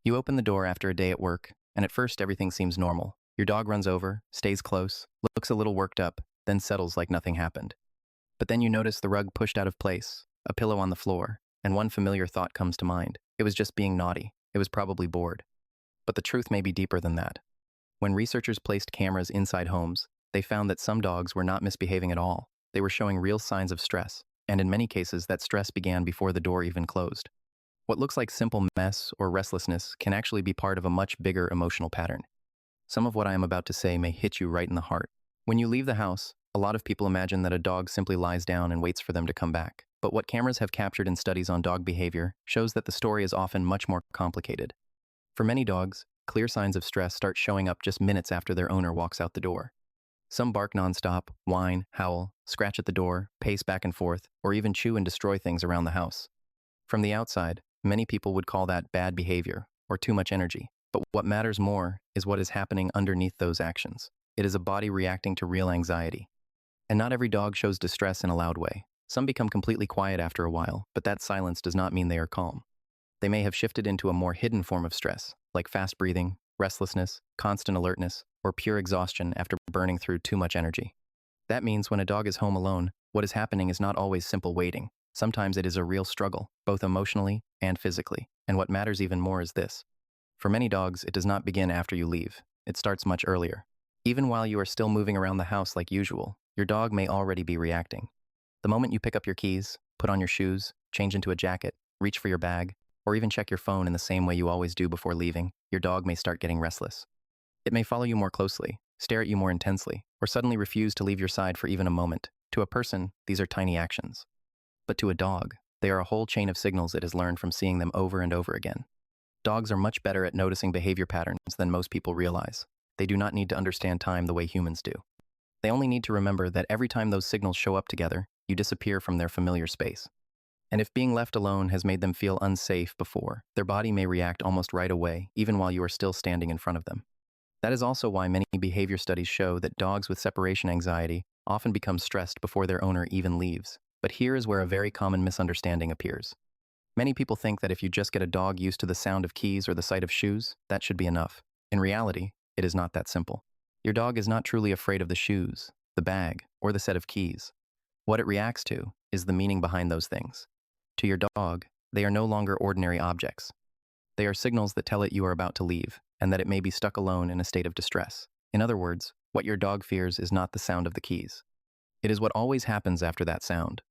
You open the door after a day at work, and at first everything seems normal. Your dog runs over, stays close, looks a little worked up, then settles like nothing happened. But then you notice the rug pushed out of place, a pillow on the floor, and one familiar thought comes to mind. It was just being naughty. It was probably bored. But the truth may be deeper than that. When researchers placed cameras inside homes, they found that some dogs were not misbehaving at all. They were showing real signs of stress, and in many cases that stress began before the door even closed. What looks like simple mess or restlessness can actually be part of a much bigger emotional pattern. Some of what I am about to say may hit you right in the heart. When you leave the house, a lot of people imagine that a dog simply lies down and waits for them to come back. But what cameras have captured in studies on dog behavior shows that the story is often much more complicated. For many dogs, clear signs of stress start showing up just minutes after their owner walks out the door. Some bark nonstop, whine, howl, scratch at the door, pace back and forth, or even chew and destroy things around the house. From the outside, many people would call that bad behavior or too much energy. But what matters more is what is happening underneath those actions. It is a body reacting to real anxiety. And not every dog shows distress in a loud way. Some become completely quiet after a while, but that silence does not mean they are calm. They may have shifted into a more hidden form of stress, like fast breathing, restlessness, constant alertness, or pure exhaustion after burning through too much energy. That means when a dog is home alone, what is happening is not always simple waiting. Sometimes it is a real struggle, both emotionally and physically. And what matters even more is this. For many dogs, it does not begin after you leave. It starts much earlier. Even while you are still moving around the house like usual, your dog may already be reacting. The moment you pick up your keys, put on your shoes, change into a jacket, reach for your bag, or even check your phone in the same way you always do before leaving, your dog may start getting restless. It may follow you more closely, stare at you more intensely, or suddenly refuse to leave your side for even a moment. To a person, these are tiny actions. But to a dog, they are a whole chain of signals it has learned from seeing them over and over again. Dogs are much better at noticing behavior patterns than most people realize. They do not need to understand time the way humans do. They only need to remember that every time those signals show up together, you disappear from their familiar space. And if being left alone has made them feel unsafe before, their body may react almost right away, even while you are still standing in front of them. That is also why many behavior studies show that dogs with separation anxiety often become stressed before their owner even leaves. But here is where a very common misunderstanding appears. Many people think that if you just get a dog used to the sound of keys or the sight of shoes, that should be enough. In reality, it is not that simple. Your dog is not truly afraid of the shoes, the bag, or the set of keys. What it reacts to is the meaning behind those things. To your dog, they are no longer ordinary objects. They are signals that tell it you are about to leave, and that it may be stuck alone in a state of distress. In other words, what your dog fears is not the sound of the keys. It is what always happens after that sound.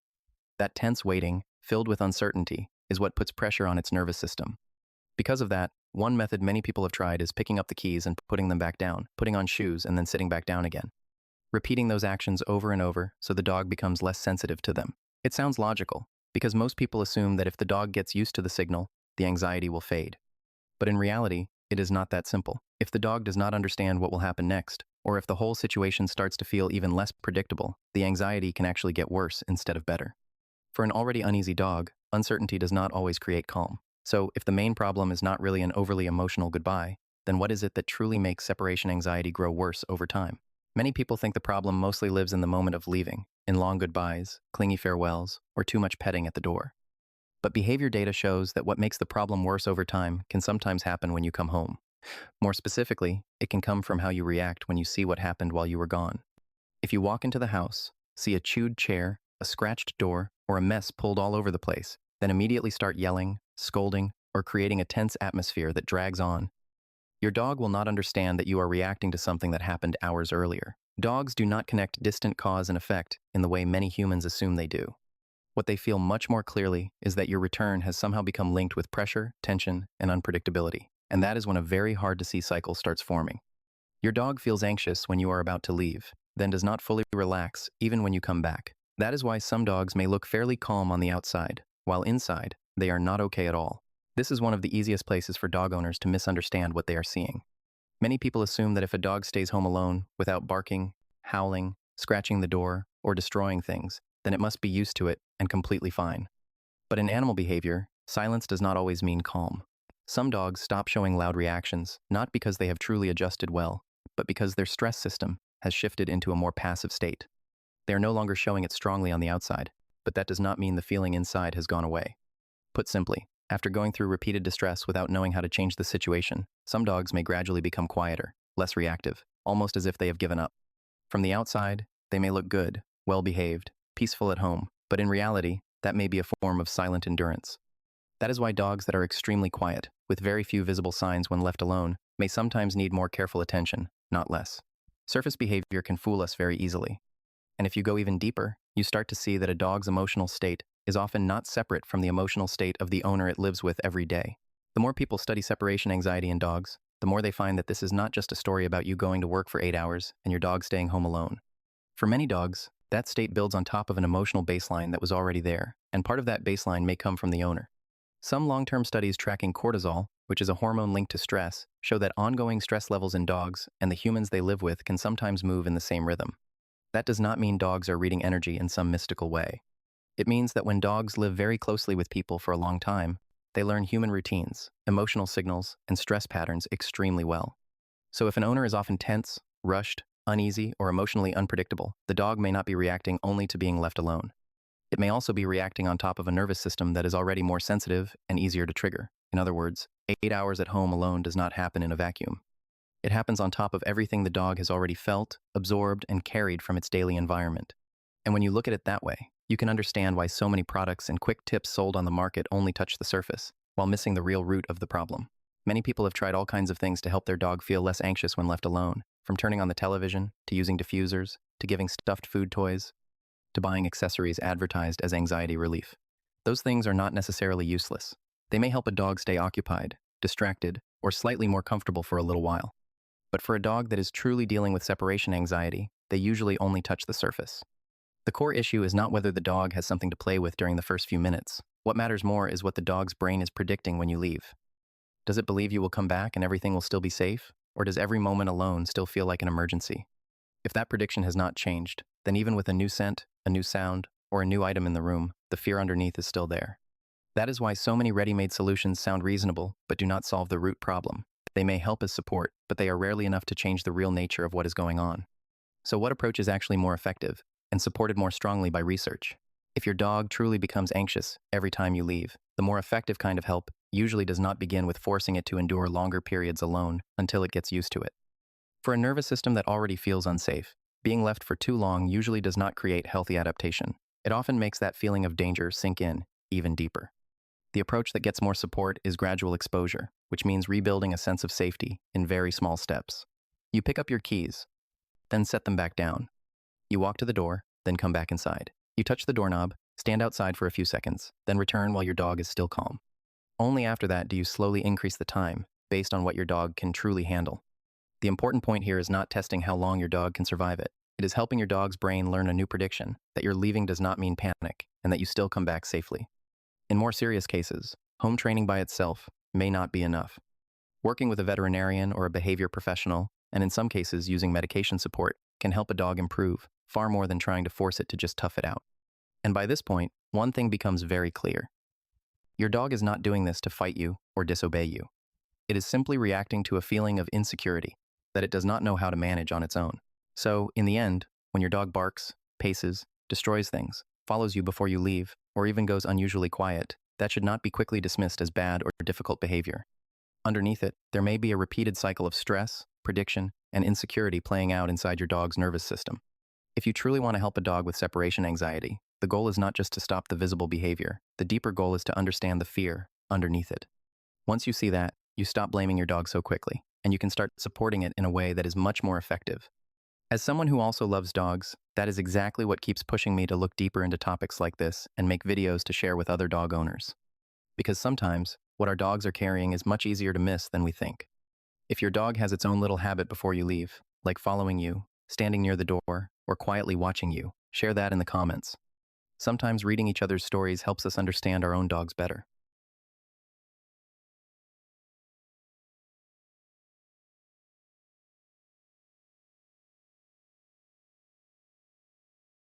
That tense waiting, filled with uncertainty, is what puts pressure on its nervous system. Because of that, one method many people have tried is picking up the keys and putting them back down, putting on shoes and then sitting back down again. Repeating those actions over and over so the dog becomes less sensitive to them. It sounds logical, because most people assume that if the dog gets used to the signal, the anxiety will fade. But in reality, it is not that simple. If the dog does not understand what will happen next, or if the whole situation starts to feel even less predictable, the anxiety can actually get worse instead of better. For an already uneasy dog, uncertainty does not always create calm. So, if the main problem is not really an overly emotional goodbye, then what is it that truly makes separation anxiety grow worse over time? Many people think the problem mostly lives in the moment of leaving, in long goodbyes, clingy farewells, or too much petting at the door. But behavior data shows that what makes the problem worse over time can sometimes happen when you come home. More specifically, it can come from how you react when you see what happened while you were gone. If you walk into the house, see a chewed chair, a scratched door, or a mess pulled all over the place, then immediately start yelling, scolding, or creating a tense atmosphere that drags on, your dog will not understand that you are reacting to something that happened hours earlier. Dogs do not connect distant cause and effect in the way many humans assume they do. What they feel much more clearly is that your return has somehow become linked with pressure, tension, and unpredictability. And that is when a very hard-to-see cycle starts forming. Your dog feels anxious when you are about to leave, then does not fully relax even when you come back. That is why some dogs may look fairly calm on the outside, while inside, they are not okay at all. This is one of the easiest places for dog owners to misunderstand what they are seeing. Many people assume that if a dog stays home alone without barking, howling, scratching the door, or destroying things, then it must be used to it and completely fine. But in animal behavior, silence does not always mean calm. Some dogs stop showing loud reactions, not because they have truly adjusted well, but because their stress system has shifted into a more passive state. They are no longer showing it strongly on the outside, but that does not mean the feeling inside has gone away. Put simply, After going through repeated distress without knowing how to change the situation, some dogs may gradually become quieter, less reactive, almost as if they have given up. From the outside, they may look good, well-behaved, peaceful at home, but in reality, that may be a form of silent endurance. That is why dogs that are extremely quiet, with very few visible signs when left alone, may sometimes need more careful attention, not less. Surface behavior can fool us very easily. And if you go even deeper, you start to see that a dog's emotional state is often not separate from the emotional state of the owner it lives with every day. The more people study separation anxiety in dogs, the more they find that this is not just a story about you going to work for 8 hours and your dog staying home alone. For many dogs, that state builds on top of an emotional baseline that was already there, and part of that baseline may come from the owner. Some long-term studies tracking cortisol, which is a hormone linked to stress, show that ongoing stress levels in dogs and the humans they live with can sometimes move in the same rhythm. That does not mean dogs are reading energy in some mystical way. It means that when dogs live very closely with people for a long time, they learn human routines, emotional signals, and stress patterns extremely well. So if an owner is often tense, rushed, uneasy, or emotionally unpredictable, the dog may not be reacting only to being left alone. It may also be reacting on top of a nervous system that is already more sensitive and easier to trigger. In other words, 8 hours at home alone does not happen in a vacuum. It happens on top of everything the dog has already felt, absorbed, and carried from its daily environment. And when you look at it that way, you can understand why so many products and quick tips sold on the market only touch the surface, while missing the real root of the problem. Many people have tried all kinds of things to help their dog feel less anxious when left alone, from turning on the television, to using diffusers, to giving stuffed food toys, to buying accessories advertised as anxiety relief. Those things are not necessarily useless. They may help a dog stay occupied, distracted, or slightly more comfortable for a little while. But for a dog that is truly dealing with separation anxiety, they usually only touch the surface. The core issue is not whether the dog has something to play with during the first few minutes. What matters more is what the dog's brain is predicting when you leave. Does it believe you will come back and everything will still be safe? Or does every moment alone still feel like an emergency? If that prediction has not changed, then even with a new scent, a new sound, or a new item in the room, the fear underneath is still there. That is why so many ready-made solutions sound reasonable, but do not solve the root problem. They may help as support, but they are rarely enough to change the real nature of what is going on. So what approach is actually more effective, and supported more strongly by research? If your dog truly becomes anxious every time you leave, the more effective kind of help usually does not begin with forcing it to endure longer periods alone until it gets used to it. For a nervous system that already feels unsafe, being left for too long usually does not create healthy adaptation. It often makes that feeling of danger sink in even deeper. The approach that gets more support is gradual exposure, which means rebuilding a sense of safety in very small steps. You pick up your keys, then set them back down. You walk to the door, then come back inside. You touch the doorknob, stand outside for a few seconds, then return while your dog is still calm. Only after that do you slowly increase the time, based on what your dog can truly handle. The important point here is not testing how long your dog can survive it. It is helping your dog's brain learn a new prediction, that your leaving does not mean panic, and that you still come back safely. In more serious cases, home training by itself may not be enough. Working with a veterinarian or a behavior professional, and in some cases using medication support, can help a dog improve, far more than trying to force it to just tough it out. And by this point, one thing becomes very clear. Your dog is not doing this to fight you or disobey you. It is simply reacting to a feeling of insecurity that it does not know how to manage on its own. So, in the end, when your dog barks, paces, destroys things, follows you before you leave, or even goes unusually quiet, that should not be quickly dismissed as bad or difficult behavior. Underneath it, there may be a repeated cycle of stress, prediction, and insecurity playing out inside your dog's nervous system. If you truly want to help a dog with separation anxiety, the goal is not just to stop the visible behavior. The deeper goal is to understand the fear underneath it. Once you see that, you stop blaming your dog so quickly, and you can start supporting it in a way that is much more effective. As someone who also loves dogs, that is exactly what keeps pushing me to look deeper into topics like this and make videos to share with other dog owners. Because sometimes, what our dogs are carrying is much easier to miss than we think. If your dog has its own little habit before you leave, like following you, standing near the door, or quietly watching you, share that in the comments. Sometimes reading each other's stories helps us understand our own dogs better.